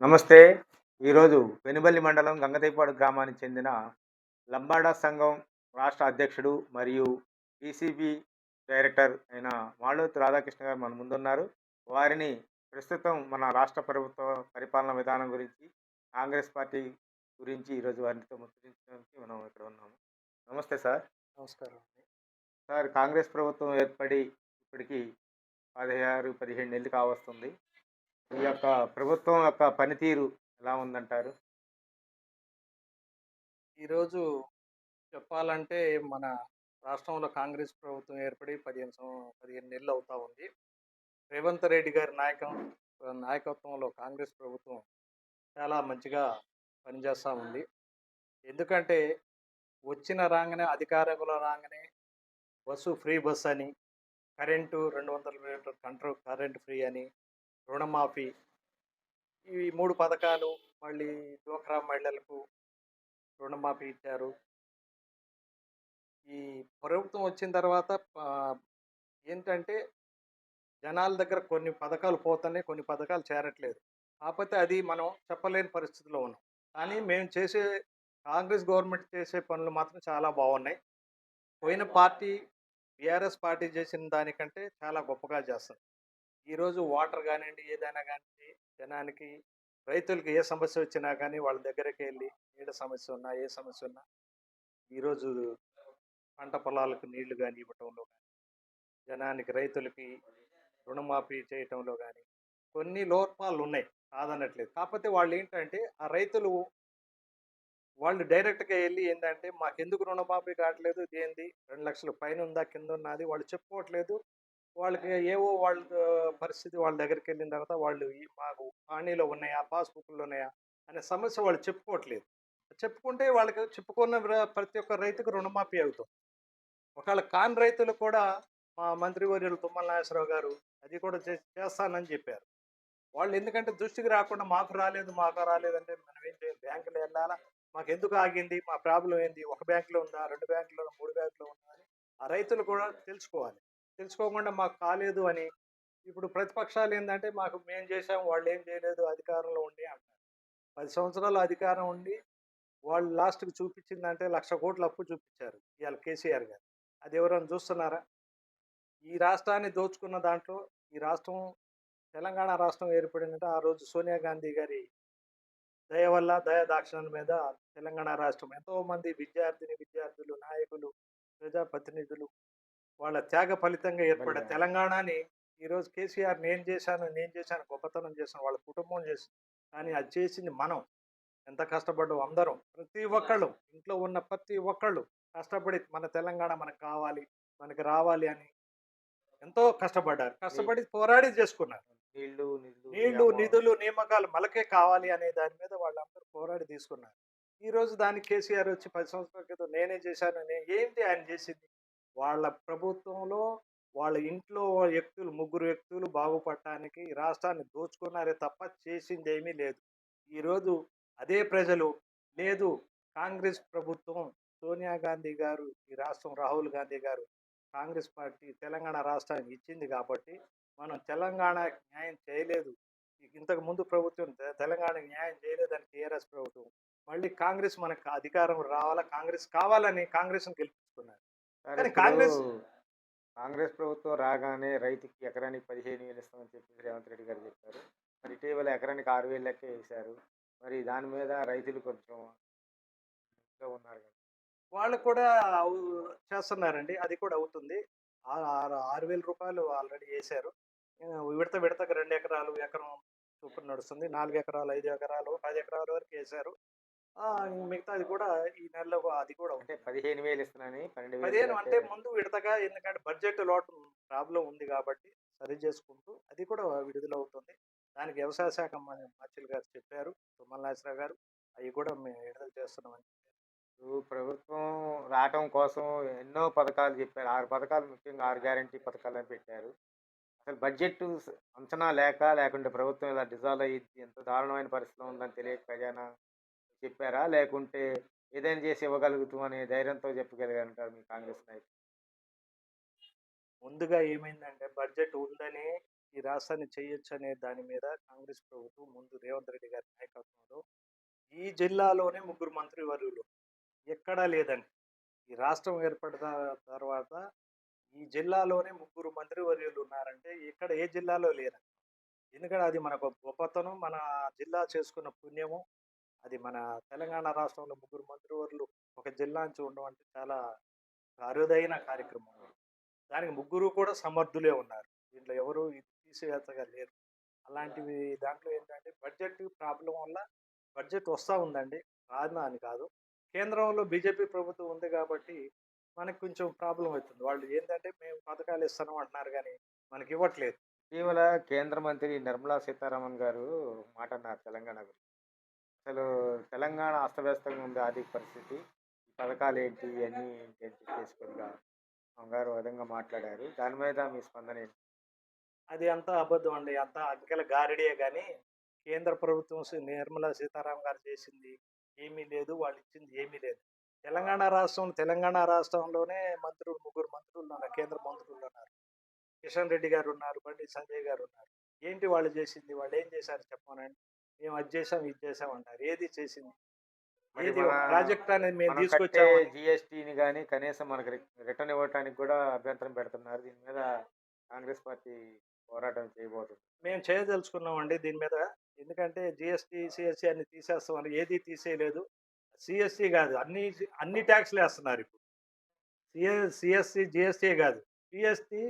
నమస్తే. ఈరోజు పెనుబల్లి మండలం గంగతైపాడు గ్రామానికి చెందిన లంబాడా సంఘం రాష్ట్ర అధ్యక్షుడు మరియు పీసీబీ డైరెక్టర్ అయిన మాలోతు రాధాకృష్ణ గారు మన ముందున్నారు. వారిని ప్రస్తుతం మన రాష్ట్ర ప్రభుత్వ పరిపాలన విధానం గురించి, కాంగ్రెస్ పార్టీ గురించి ఈరోజు వారితో ముచ్చటించడానికి మనం ఇక్కడ ఉన్నాము. నమస్తే సార్. నమస్కారం అండి. సార్, కాంగ్రెస్ ప్రభుత్వం ఏర్పడి ఇప్పటికి 16, 17 నెలలు కావస్తుంది. ఈ యొక్క ప్రభుత్వం యొక్క పనితీరు ఎలా ఉందంటారు? ఈరోజు చెప్పాలంటే మన రాష్ట్రంలో కాంగ్రెస్ ప్రభుత్వం ఏర్పడి 15 నెలలు అవుతా ఉంది. రేవంత్ రెడ్డి గారి నాయకత్వంలో కాంగ్రెస్ ప్రభుత్వం చాలా మంచిగా పనిచేస్తూ ఉంది. ఎందుకంటే రాగానే అధికారంలో రాగానే ఫ్రీ బస్సు అని, కరెంటు 200 యూనిట్ల కరెంటు ఫ్రీ అని, రుణమాఫీ, ఈ 3 పథకాలు, మళ్ళీ డ్వాక్రా మహిళలకు రుణమాఫీ ఇచ్చారు. ఈ ప్రభుత్వం వచ్చిన తర్వాత ఏంటంటే జనాల దగ్గర కొన్ని పథకాలు పోతున్నాయి, కొన్ని పథకాలు చేరట్లేదు. కాకపోతే అది మనం చెప్పలేని పరిస్థితిలో ఉన్నాం. కానీ మేము కాంగ్రెస్ గవర్నమెంట్ చేసే పనులు మాత్రం చాలా బాగున్నాయి. పోయిన పార్టీ బీఆర్ఎస్ పార్టీ చేసిన దానికంటే చాలా గొప్పగా చేస్తుంది. ఈరోజు వాటర్ కానివ్వండి, ఏదైనా కానీ జనానికి, రైతులకి ఏ సమస్య వచ్చినా కానీ వాళ్ళ దగ్గరికి వెళ్ళి నీళ్ళ సమస్య ఉన్నా, ఏ సమస్య ఉన్నా ఈరోజు పంట పొలాలకు నీళ్లు కానీ ఇవ్వటంలో కానీ, జనానికి, రైతులకి రుణమాఫీ చేయటంలో కానీ కొన్ని లోపాలు ఉన్నాయి, కాదనట్లేదు. కాకపోతే వాళ్ళు ఏంటంటే ఆ రైతులు వాళ్ళు డైరెక్ట్గా వెళ్ళి ఏంటంటే మాకెందుకు రుణమాఫీ కావట్లేదు, ఇదేంది 2 లక్షల పైన ఉందా, కింద ఉన్నది వాళ్ళు చెప్పుకోవట్లేదు. వాళ్ళకి ఏవో వాళ్ళ పరిస్థితి, వాళ్ళ దగ్గరికి వెళ్ళిన తర్వాత వాళ్ళు మాకు హానీలో ఉన్నాయా, పాస్బుక్లు ఉన్నాయా అనే సమస్య వాళ్ళు చెప్పుకోవట్లేదు. చెప్పుకుంటే వాళ్ళకి చెప్పుకున్న ప్రతి ఒక్క రైతుకు రుణమాఫీ అవుతుంది. ఒకవేళ కాని రైతులు కూడా మా మంత్రివర్యులు తుమ్మల నాగేశ్వరరావు గారు అది కూడా చేస్తానని చెప్పారు. వాళ్ళు ఎందుకంటే దృష్టికి రాకుండా మాకు రాలేదంటే మనం ఏం చేయాలి? బ్యాంకులో వెళ్ళాలా, మాకు ఎందుకు ఆగింది, మా ప్రాబ్లం ఏంది, ఒక బ్యాంకులో ఉందా, 2 బ్యాంకులో, 3 బ్యాంకులో ఉందా అని ఆ రైతులు కూడా తెలుసుకోవాలి. తెలుసుకోకుండా మాకు కాలేదు అని ఇప్పుడు ప్రతిపక్షాలు ఏంటంటే మేము చేసాము, వాళ్ళు ఏం చేయలేదు, అధికారంలో ఉండి అంటారు. 10 సంవత్సరాలు అధికారం ఉండి వాళ్ళు లాస్ట్కి చూపించిందంటే 1,00,000 కోట్లు అప్పు చూపించారు ఇవాళ కేసీఆర్ గారు. అది ఎవరైనా చూస్తున్నారా? ఈ రాష్ట్రాన్ని దోచుకున్న దాంట్లో ఈ రాష్ట్రం, తెలంగాణ రాష్ట్రం ఏర్పడిందంటే ఆ రోజు సోనియా గాంధీ గారి దయ వల్ల, దాక్షిణ్యం మీద తెలంగాణ రాష్ట్రం ఎంతోమంది విద్యార్థులు, నాయకులు, ప్రజాప్రతినిధులు వాళ్ళ త్యాగ ఫలితంగా ఏర్పడ్డ తెలంగాణని ఈరోజు కేసీఆర్ నేను చేశాను గొప్పతనం చేశాను, వాళ్ళ కుటుంబం చేసింది. కానీ అది చేసింది మనం. ఎంత కష్టపడ్డాం అందరం, ప్రతి ఒక్కళ్ళు, ఇంట్లో ఉన్న ప్రతి ఒక్కళ్ళు కష్టపడి మన తెలంగాణ మనకి రావాలి అని ఎంతో కష్టపడ్డారు. కష్టపడి పోరాడి చేసుకున్నారు. నీళ్లు, నిధులు, నియామకాలు మనకే కావాలి అనే దాని మీద వాళ్ళందరూ పోరాడి తీసుకున్నారు. ఈరోజు దానికి కేసీఆర్ వచ్చి 10 సంవత్సరాల క్రితం నేనే చేశాను. ఏంటి ఆయన చేసింది? వాళ్ళ ప్రభుత్వంలో వాళ్ళ ఇంట్లో ముగ్గురు వ్యక్తులు బాగుపడటానికి ఈ రాష్ట్రాన్ని దోచుకున్నారే తప్ప చేసింది ఏమీ లేదు. ఈరోజు అదే ప్రజలు, లేదు కాంగ్రెస్ ప్రభుత్వం, సోనియా గాంధీ గారు, ఈ రాష్ట్రం రాహుల్ గాంధీ గారు కాంగ్రెస్ పార్టీ తెలంగాణ రాష్ట్రానికి ఇచ్చింది కాబట్టి మనం తెలంగాణకి న్యాయం చేయలేదు, ఇంతకు ముందు ప్రభుత్వం తెలంగాణకి న్యాయం చేయలేదని టీఆర్ఎస్ ప్రభుత్వం మళ్ళీ కాంగ్రెస్ మనకు అధికారం రావాలా, కాంగ్రెస్ కావాలని కాంగ్రెస్ని గెలిపించుకున్నారు. కానీ కాంగ్రెస్ ప్రభుత్వం రాగానే రైతుకి ఎకరానికి 15,000 ఇస్తామని చెప్పి రేవంత్ రెడ్డి గారు చెప్పారు. మరి ఇటీవల ఎకరానికి 6,000 లెక్కే వేశారు. మరి దాని మీద రైతులు కొంచెం ఉన్నారు కదా. వాళ్ళు కూడా చేస్తున్నారండి, అది కూడా అవుతుంది. 6,000 రూపాయలు ఆల్రెడీ వేశారు. విడతకు 2 ఎకరాలు, ఎకరం చొప్పున నడుస్తుంది. 4 ఎకరాలు, 5 ఎకరాలు, 10 ఎకరాల వరకు వేశారు. మిగతాది కూడా ఈ నెలలో అది కూడా అంటే 15,000 ఇస్తున్నానని 15 అంటే ముందు విడతగా, ఎందుకంటే బడ్జెట్ లోటు ప్రాబ్లం ఉంది కాబట్టి సరి చేసుకుంటూ అది కూడా విడుదలవుతుంది. దానికి వ్యవసాయ శాఖ మంత్రులు గారు చెప్పారు, తుమ్మల నాగేశ్వరరావు గారు, అవి కూడా మేము విడుదల చేస్తున్నామని. ప్రభుత్వం రావటం కోసం ఎన్నో పథకాలు చెప్పారు. 6 పథకాలు, ముఖ్యంగా 6 గ్యారంటీ పథకాలని పెట్టారు. అసలు బడ్జెట్ అంచనా లేకుంటే ప్రభుత్వం ఇలా డిజాల్వ్ అయ్యిద్ది, ఎంత దారుణమైన పరిస్థితిలో ఉందని తెలియక ఖజానా చెప్పారా? లేకుంటే ఏదైనా చేసి ఇవ్వగలుగుతాం అనే ధైర్యంతో చెప్పగలిగారంటారు మీ కాంగ్రెస్ నాయకులు? ముందుగా ఏమైందంటే బడ్జెట్ ఉందని ఈ రాష్ట్రాన్ని చేయొచ్చు అనే దాని మీద కాంగ్రెస్ ప్రభుత్వం ముందు రేవంత్ రెడ్డి గారి నాయకత్వంలో ఈ జిల్లాలోనే ముగ్గురు మంత్రివర్యులు ఎక్కడా లేదండి. ఈ రాష్ట్రం ఏర్పడిన తర్వాత ఈ జిల్లాలోనే ముగ్గురు మంత్రివర్యులు ఉన్నారంటే ఇక్కడ ఏ జిల్లాలో లేరు. ఎందుకంటే అది మన గొప్పతనం, మన జిల్లా చేసుకున్న పుణ్యము. అది మన తెలంగాణ రాష్ట్రంలో ముగ్గురు మంత్రివర్యులు ఒక జిల్లా నుంచి ఉండడం అంటే చాలా అరుదైన కార్యక్రమం. దానికి ముగ్గురు కూడా సమర్థులే ఉన్నారు. దీంట్లో ఎవరు ఇది తీసివేతగా లేరు. అలాంటివి దాంట్లో ఏంటంటే బడ్జెట్ ప్రాబ్లం వల్ల బడ్జెట్ వస్తూ ఉందండి. రాదు అని కాదు. కేంద్రంలో బీజేపీ ప్రభుత్వం ఉంది కాబట్టి మనకు కొంచెం ప్రాబ్లం అవుతుంది. వాళ్ళు ఏంటంటే మేము పథకాలు ఇస్తున్నాం అంటున్నారు కానీ మనకి ఇవ్వట్లేదు. ఇటీవల కేంద్ర మంత్రి నిర్మలా సీతారామన్ గారు మాట అన్నారు తెలంగాణ గురించి. అసలు తెలంగాణ అస్తవ్యస్తంగా ఉంది ఆర్థిక పరిస్థితి. ఈ పథకాలు ఏంటి ఇవన్నీ ఏంటి అని చెప్పేసి కొద్దిగా గారు విధంగా మాట్లాడారు. దాని మీద మీ స్పందన ఏంటి? అది అంతా అబద్ధం అండి. అంతా అంకెల గారడియే గానీ కేంద్ర ప్రభుత్వం నిర్మలా సీతారామన్ గారు చేసింది ఏమీ లేదు. వాళ్ళు ఇచ్చింది ఏమీ లేదు. తెలంగాణ రాష్ట్రంలోనే ముగ్గురు మంత్రులు ఉన్నారు. కేంద్ర మంత్రులు ఉన్నారు. కిషన్ రెడ్డి గారు ఉన్నారు. బండి సంజయ్ గారు ఉన్నారు. ఏంటి వాళ్ళు చేసింది? వాళ్ళు ఏం చేశారు చెప్పమనండి. మేము అది చేసాం, ఇది చేసాం అంటారు. ఏది చేసింది? మరి ఏది మన ఒక ప్రాజెక్ట్ అనేది మేము మనం కట్టే తీసుకొచ్చామని జీఎస్టీని గాని కనీసం మనకు రిటర్న్ ఇవ్వటానికి కూడా అభ్యంతరం పెడుతున్నారు. దీని మీద కాంగ్రెస్ పార్టీ పోరాటం చేయబోతుంది. మేము చేయదలుచుకున్నామండి దీని మీద. ఎందుకంటే జీఎస్టీ, సీఎస్సీ అన్ని తీసేస్తామని ఏది తీసేయలేదు. సీఎస్సీ కాదు అన్ని ట్యాక్స్‌లు ఏస్తున్నారు ఇప్పుడు. సీఎస్సీ, జీఎస్టీ కాదు. జీఎస్టీ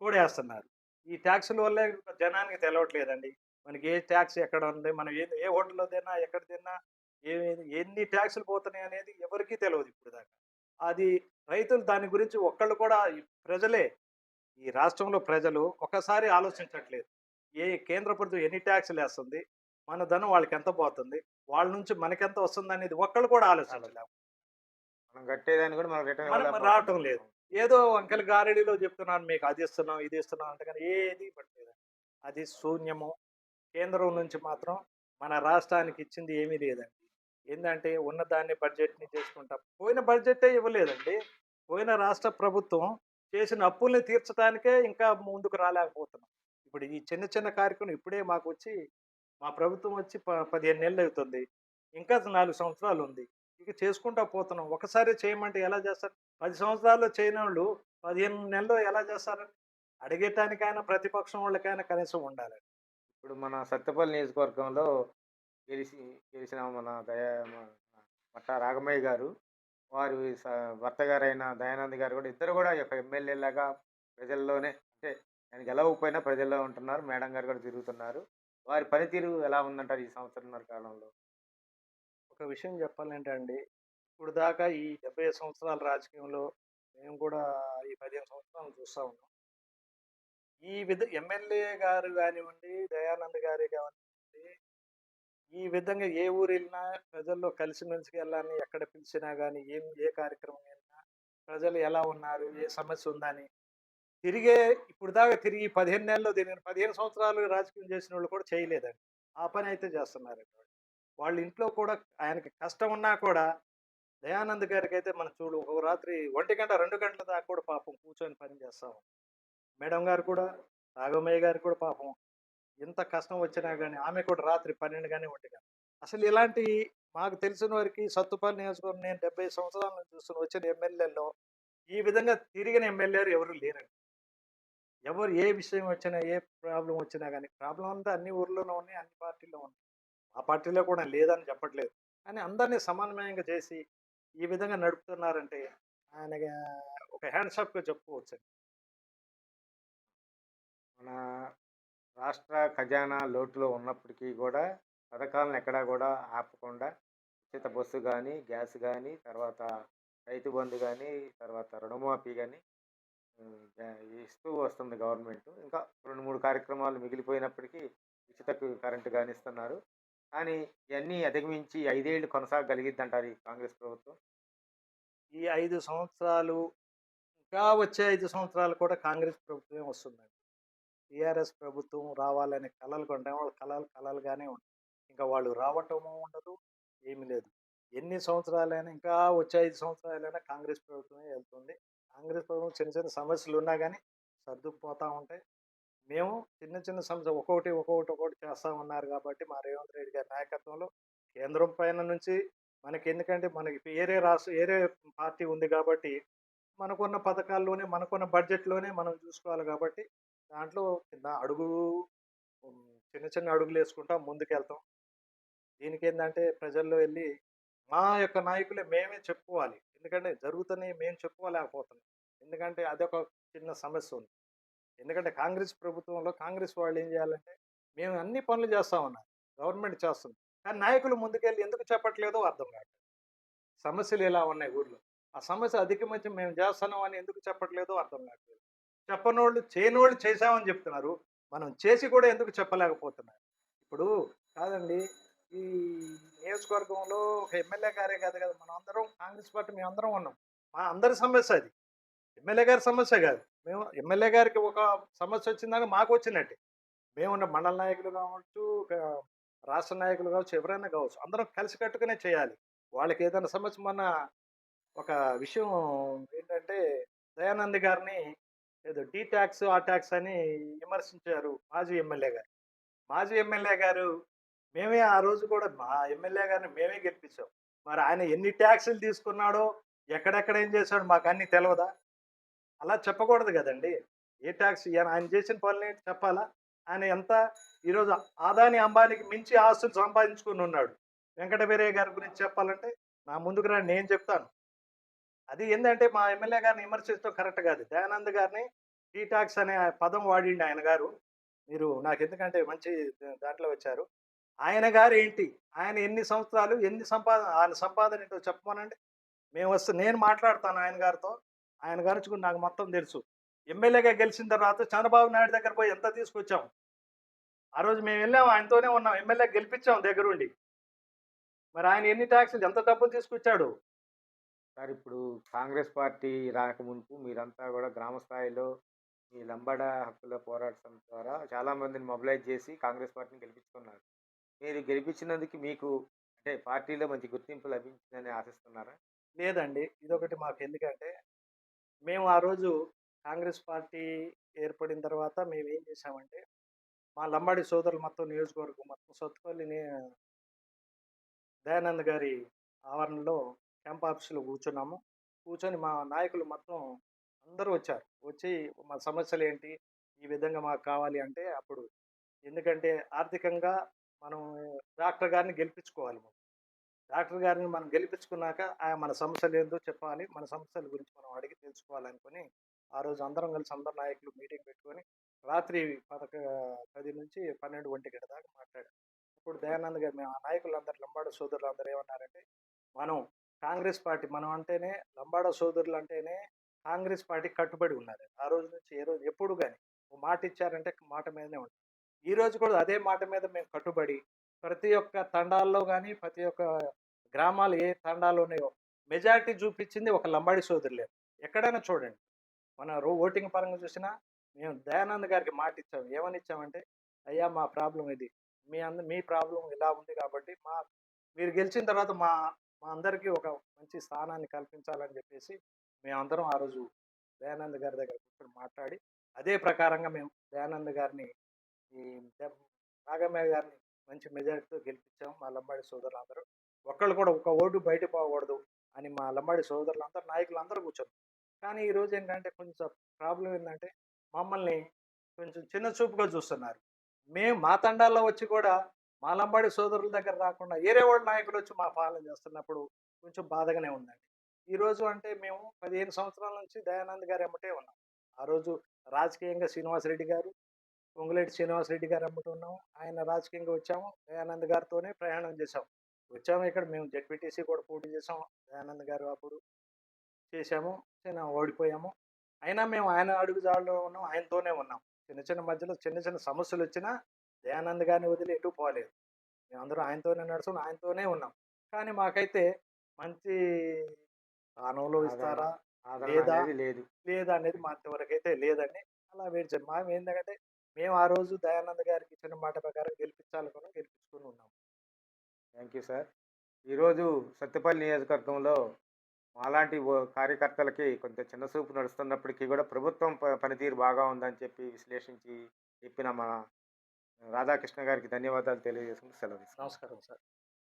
కూడా ఏస్తున్నారు. ఈ ట్యాక్స్‌ల వల్లే జనానికి తెలవట్లేదండి. మనకి ఏ ట్యాక్స్ ఎక్కడ ఉంది? మనం ఏ హోటల్‌లో తిన్నా, ఎక్కడ తిన్నా ఎన్ని ట్యాక్స్‌లు పోతున్నాయి అనేది ఎవరికీ తెలవదు ఇప్పుడు దాకా. అది రైతులు దాని గురించి ఒక్కళ్ళు కూడా ఈ రాష్ట్రంలో ప్రజలు ఒక్కసారి ఆలోచించట్లేదు. కేంద్ర ప్రభుత్వం ఎన్ని ట్యాక్స్‌లు ఏస్తుంది? మన ధనం వాళ్ళకెంత పోతుంది? వాళ్ళ నుంచి మనకెంత వస్తుందనేది ఒక్కళ్ళు కూడా ఆలోచించలేము. మనం కట్టేదాన్ని కూడా మనకు రిటర్న్ రావటం ఇవ్వలేకపోతున్నాం. లేదు. ఏదో అంకెల గారడీలో చెప్తున్నాను మీకు అది ఇస్తున్నాం, ఇది ఇస్తున్నాం అంటే కానీ ఏది పట్టలేదు. అది శూన్యము. కేంద్రం నుంచి మాత్రం మన రాష్ట్రానికి ఇచ్చింది ఏమీ లేదండి. ఏందంటే ఉన్నదాన్ని బడ్జెట్‌ని చేసుకుంటాం. పోయిన బడ్జెటే ఇవ్వలేదండి. పోయిన రాష్ట్ర ప్రభుత్వం చేసిన అప్పుల్ని తీర్చడానికే ఇంకా ముందుకు రాలేకపోతున్నాం. ఇప్పుడు ఈ చిన్న చిన్న కార్యక్రమం ఇప్పుడే మా ప్రభుత్వం వచ్చి 15 నెలలు అవుతుంది. ఇంకా 4 సంవత్సరాలు ఉంది. ఇక చేసుకుంటా పోతున్నాం. ఒకసారి చేయమంటే ఎలా చేస్తారు? 10 సంవత్సరాల్లో చేయనోళ్ళు 15 నెలల్లో ఎలా చేస్తారు? అడిగటానికైనా ప్రతిపక్షం వాళ్ళకైనా కనీసం ఉండాలి. ఇప్పుడు మన సత్తెపల్లి నియోజకవర్గంలో గెలిసి గెలిచిన మన మట్టా రాగమయ్య గారు, వారి భర్త గారైన దయానంద్ గారు కూడా ఇద్దరు కూడా ఈ యొక్క ఎమ్మెల్యేలాగా ప్రజల్లోనే అంటే ఆయన గెలవకపోయినా ప్రజల్లో ఉంటున్నారు. మేడం గారు కూడా తిరుగుతున్నారు. వారి పనితీరు ఎలా ఉందంటారు ఈ సంవత్సరంన్నర కాలంలో? ఒక విషయం చెప్పాలంటే అండి, ఇప్పుడు దాకా ఈ 75 సంవత్సరాల రాజకీయంలో మేము కూడా ఈ 15 సంవత్సరాలు చూస్తా ఉన్నాం. ఎమ్మెల్యే గారు గానివ్వండి, దయానంద్ గారు కానివ్వండి, ఈ విధంగా ఏ ఊరెళ్ళినా ప్రజల్లో కలిసిమెలిసి వెళ్ళాలని ఎక్కడ పిలిచినా గానీ, ఏ కార్యక్రమం వెళ్ళినా ప్రజలు ఎలా ఉన్నారు? ఏ సమస్య ఉందని ఇప్పుడు దాకా తిరిగి 15 నెలల్లో తిరిగిన 15 సంవత్సరాలు రాజకీయం చేసినోళ్ళు కూడా చేయలేదండి. ఆ పని అయితే చేస్తున్నారండి వాళ్ళు. వాళ్ళ ఇంట్లో కూడా ఆయనకి కష్టం ఉన్నా కూడా దయానంద్ గారికైతే మనం చూడు ఒక రాత్రి 1 గంట, 2 గంటల దాకా కూడా పాపం కూర్చొని పని చేస్తా ఉన్నారు. మేడం గారు కూడా, రాఘవయ్య గారు కూడా పాపం ఎంత కష్టం వచ్చినా గానీ ఆమె కూడా రాత్రి 12 గాని, 1 గంట. అసలు ఇలాంటి మాకు తెలిసిన వరకి సత్తుపల్లి నియోజకవర్గం నేను 70 సంవత్సరాల నుంచి చూస్తున్న వచ్చిన ఎమ్మెల్యేల్లో ఈ విధంగా తిరిగిన ఎమ్మెల్యేలు ఎవరు లేరండి. ఎవరు ఏ విషయం వచ్చినా, ఏ ప్రాబ్లమ్ వచ్చినా గానీ, ప్రాబ్లమ్ అంతా అన్ని ఊర్లోనూ ఉన్నాయి, అన్ని పార్టీల్లో ఉన్నాయి. ఆ పార్టీలో కూడా లేదని చెప్పట్లేదు. కానీ అందరినీ సమన్వయంగా చేసి, ఈ విధంగా నడుపుతున్నారంటే ఆయన ఒక హ్యాండ్స్ ఆఫ్‌గా చెప్పుకోవచ్చండి. మన రాష్ట్ర ఖజానా లోటులో ఉన్నప్పటికీ కూడా పథకాలను ఎక్కడా కూడా ఆపకుండా ఉచిత బస్సు కానీ, గ్యాస్ కానీ, తర్వాత రైతు బంధు కానీ, తర్వాత రుణమాఫీ కానీ ఇస్తూ వస్తుంది గవర్నమెంట్. ఇంకా 2, 3 కార్యక్రమాలు మిగిలిపోయినప్పటికీ ఉచిత కరెంటు గాని ఇస్తున్నారు. కానీ ఇవన్నీ అధిగమించి 5 ఏళ్ళు కొనసాగగలిగిద్దంటారు ఈ కాంగ్రెస్ ప్రభుత్వం? ఈ 5 సంవత్సరాలు ఇంకా వచ్చే 5 సంవత్సరాలు కూడా కాంగ్రెస్ ప్రభుత్వమే వస్తుందండి. టీఆర్ఎస్ ప్రభుత్వం రావాలనే కలలు కంటే వాళ్ళ కలలుగానే ఉంటాయి. ఇంకా వాళ్ళు రావటము ఉండదు, ఏమీ లేదు. ఎన్ని సంవత్సరాలైనా ఇంకా వచ్చే 5 సంవత్సరాలైనా కాంగ్రెస్ ప్రభుత్వమే వెళ్తుంది. కాంగ్రెస్ ప్రభుత్వం చిన్న చిన్న సమస్యలు ఉన్నా గానీ సర్దుకుపోతా ఉంటాయి. మేము చిన్న చిన్న సమస్య ఒక్కొక్కటి చేస్తామన్నారు కాబట్టి మా రేవంత్ రెడ్డి గారి నాయకత్వంలో కేంద్రం పైన నుంచి మనకెందుకంటే మనకి వేరే పార్టీ ఉంది కాబట్టి మనకున్న పథకాల్లోనే, మనకున్న బడ్జెట్‌లోనే మనం చూసుకోవాలి కాబట్టి దాంట్లో చిన్న అడుగు హ్మ్. చిన్న చిన్న అడుగులేసుకుంటా ముందుకెళ్తాం. దీనికేందంటే ప్రజల్లో ఎళ్లి మా యొక్క నాయకులే మేమే చెప్పుకోవాలి. ఎందుకంటే జరుగుతున్నాయి మేము చెప్పుకోలేకపోతున్నాం. ఎందుకంటే అదొక చిన్న సమస్య ఉంది. ఎందుకంటే కాంగ్రెస్ ప్రభుత్వంలో కాంగ్రెస్ వాళ్ళు ఏం చేయాలంటే, మేము అన్ని పనులు చేస్తా ఉన్నారు. గవర్నమెంట్ చేస్తుంది. కానీ నాయకులు ముందుకెళ్ళి ఎందుకు చెప్పట్లేదో అర్థం కావట్లేదు. సమస్యలు ఇలా ఉన్నాయి ఊర్లో. ఆ సమస్య అధిగమించి మేము చేస్తున్నాం అని ఎందుకు చెప్పట్లేదో అర్థం కావట్లేదు. చెప్పనోళ్ళు చేయనోళ్ళు చేశామని చెప్తున్నారు. మనం చేసి కూడా ఎందుకు చెప్పలేకపోతున్నారు. ఇప్పుడు కాదండి ఈ నియోజకవర్గంలో ఒక ఎమ్మెల్యే గారే కాదు కదా! మనమందరం కాంగ్రెస్ పార్టీ మేమందరం ఉన్నాం. మా అందరి సమస్య అది. ఎమ్మెల్యే గారి సమస్య కాదు. మేము ఎమ్మెల్యే గారికి ఒక సమస్య వచ్చిందని మాకొచ్చినట్టే. మేమున్న మండల నాయకులు కావచ్చు, రాష్ట్ర నాయకులు కావచ్చు, ఎవరైనా కావచ్చు. అందరం కలిసికట్టుగానే చేయాలి. వాళ్ళకేదైనా సమస్య మొన్న ఒక విషయం ఏంటంటే, దయానంద్ గారిని ఏదో టీ టాక్స్, ఆ టాక్స్ అని విమర్శించారు మాజీ ఎమ్మెల్యే గారు. మాజీ ఎమ్మెల్యే గారు మేమే ఆ రోజు కూడా మా ఎమ్మెల్యే గారిని మేమే గెలిపించాం. మరి ఆయన ఎన్ని టాక్సులు తీసుకున్నాడో, ఎక్కడెక్కడ ఏం చేశాడో మాకన్నీ తెలవదా? అలా చెప్పకూడదు గదండీ! ఏ టాక్స్ ఆయన చేసిన పనులేంటి చెప్పాలా? ఆయన ఎంత ఈరోజు అదాని, అంబానీకి మించి ఆస్తులు సంపాదించుకొనున్నాడు. వెంకట వీరయ్య గారి గురించి చెప్పాలంటే, నా ముందుకు రండి నేను చెప్తాను. అది ఏందంటే మా ఎమ్మెల్యే గారిని విమర్శించడం కరెక్ట్ కాదు. దయానంద్ గారిని టీ టాక్స్ అనే పదం వాడిండు ఆయన గారు. మీరు నాకెందుకంటే మంచి దాంట్లో వచ్చారు. ఆయన గారేంటి? ఆయన ఎన్ని సంవత్సరాలు, ఆయన సంపాదన ఏంటో చెప్పమనండి. నేను మాట్లాడతాను ఆయన గారితో. ఆయన గురించి కూడా నాకు మొత్తం తెలుసు. ఎమ్మెల్యేగా గెలిచిన తర్వాత చంద్రబాబు నాయుడు దగ్గర పోయి ఎంత తీసుకొచ్చాం. ఆ రోజు మేమెళ్ళాం ఆయనతోనే ఉన్నాం. ఎమ్మెల్యే గెలిపించాం దగ్గరుండి. మరి ఆయన ఎన్ని టాక్సులు ఎంత డబ్బులు తీసుకొచ్చాడు. సార్ ఇప్పుడు కాంగ్రెస్ పార్టీ రాకమునుపు మీరంతా గూడా గ్రామ స్థాయిలో ఈ లంబాడా హక్కుల పోరాట సమితి ద్వారా చాలా మందిని మొబిలైజ్ చేసి కాంగ్రెస్ పార్టీని గెలిపించుకున్నారు. మీరు గెలిపించినందుకు మీకు అంటే పార్టీలో మంచి గుర్తింపు లభించిందని ఆశిస్తున్నారా? లేదండి. ఇదొకటి మాకెందుకంటే, మేము ఆ రోజు కాంగ్రెస్ పార్టీ ఏర్పడిన తర్వాత మేమేం చేశామంటే, మా లంబాడి సోదరులు మొత్తం నియోజకవర్గం మొత్తం దయానంద్ గారి ఆవరణలో క్యాంప్ ఆఫీస్‌లో కూర్చున్నాము. కూర్చొని మా నాయకులు మొత్తం అందరూ వచ్చారు. వచ్చి మా సమస్యలేంటి? ఈ విధంగా మాకు కావాలి అంటే అప్పుడు ఎందుకంటే ఆర్థికంగా మనం డాక్టర్ గారిని గెలిపించుకోవాలి. డాక్టర్ గారిని మనం గెలిపించుకున్నాక మన సమస్యలేందో చెప్పాలి. మన సమస్యల గురించి మనం అడిగి తెలుసుకోవాలనుకుని, ఆ రోజు అందరం కలిసి అందరు నాయకులు మీటింగ్ పెట్టుకొని రాత్రి 10 నుంచి 12, 1 దాకా మాట్లాడాం. ఇప్పుడు దయానంద్ గారు మేము ఆ నాయకులందరూ లంబాడ సోదరులందరూ ఏమన్నారంటే, మనం కాంగ్రెస్ పార్టీ మనం అంటేనే లంబాడ సోదరులు అంటేనే కాంగ్రెస్ పార్టీకి కట్టుబడి ఉన్నారు. ఆ రోజు నుంచి ఏ రోజు ఎప్పుడు గాని ఓ మాట ఇచ్చారంటే మాట మీదనే ఉంటారు. ఈ రోజు కూడా అదే మాట మీద మేము కట్టుబడి ప్రతి ఒక్క తండాల్లో గాని, ప్రతి ఒక్క గ్రామాలు ఏ తండాలు ఉన్నాయో మెజారిటీ చూపించింది ఒక లంబాడి సోదరులే. ఎక్కడైనా చూడండి. మన ఓటింగ్ పరంగా చూసినా మేము దయానంద్ గారికి మాట ఇచ్చాం. ఏమని ఇచ్చామంటే, "అయ్యా మా ప్రాబ్లమ్ ఇది. మీ ప్రాబ్లమ్ ఇలా ఉంది కాబట్టి మీరు గెలిచిన తర్వాత మా అందరికీ ఒక మంచి స్థానాన్ని కల్పించాలని" చెప్పేసి మేమందరం ఆ రోజు దయానంద్ గారి దగ్గర కూర్చొని మాట్లాడి, అదే ప్రకారంగా మేము దయానంద్ గారిని ఈ దెబ్ నాగమయ్య గారిని మంచి మెజారిటీతో గెలిపించాము మా లంబాడి సోదరులందరూ. ఒక్కళ్ళు కూడా ఒక్క ఓటు బయట పోకూడదు అని మా లంబాడి సోదరులందరూ నాయకులందరూ కూర్చున్నాం. కానీ ఈరోజు ఏంటంటే కొంచెం ప్రాబ్లమ్ ఏంటంటే మమ్మల్ని కొంచెం చిన్న చూపుగా చూస్తున్నారు. మేము మా తండాల్లో వచ్చి కూడా మా లంబాడి సోదరుల దగ్గర రాకుండా ఏరే వాళ్ళ నాయకులు వచ్చి మా పాలన చేస్తున్నప్పుడు కొంచెం బాధగానే ఉందండి. ఈరోజు అంటే మేము 15 సంవత్సరాల నుంచి దయానంద్ గారు ఎమ్మటే ఉన్నాం. ఆ రోజు రాజకీయంగా శ్రీనివాసరెడ్డి గారు పొంగులేటి శ్రీనివాసరెడ్డి గారు ఎమ్మటున్నాం. ఆయన రాజకీయంగా వచ్చాము. దయానంద్ గారితోనే ప్రయాణం చేశాం. వచ్చాము ఇక్కడ మేము జెడ్పీటీసీ కూడా పోటీ చేసాం. దయానంద్ గారు అప్పుడు చేశాము. ఓడిపోయాము. అయినా మేము ఆయన అడుగుజాడలో ఉన్నాం. ఆయనతోనే ఉన్నాం. చిన్న చిన్న మధ్యలో చిన్న చిన్న సమస్యలొచ్చినా దయానంద్ గారిని వదిలి ఎటు పోలేదు. మేమందరం ఆయనతోనే నడుస్తున్నాం. ఆయనతోనే ఉన్నాం. కానీ మాకైతే మంచి స్థానంలో ఆదరణ ఇస్తారా? ఆదరణ లేదా? అనేది లేదు. లేదా అనేది మా ఇంతవరకైతే లేదండి. అలా వెయిట్ చేయాలి. మేమేందంటే మేము ఆ రోజు దయానంద్ గారికి ఇచ్చిన మాట ప్రకారం గెలిపించాలనుకున్నాం. గెలిపించుకొని ఉన్నాం. Thank you sir. ఈరోజు సత్తుపల్లి నియోజకవర్గంలో మాలాంటి కార్యకర్తలకి కొంచెం చిన్న చూపు నడుస్తున్నప్పటికీ కూడా ప్రభుత్వం పనితీరు బాగా ఉందని చెప్పి విశ్లేషించి చెప్పిన మన రాధాకృష్ణ గారికి ధన్యవాదాలు తెలియజేసుకుంటూ సెలవు తీసుకుంటాను. నమస్కారం సార్.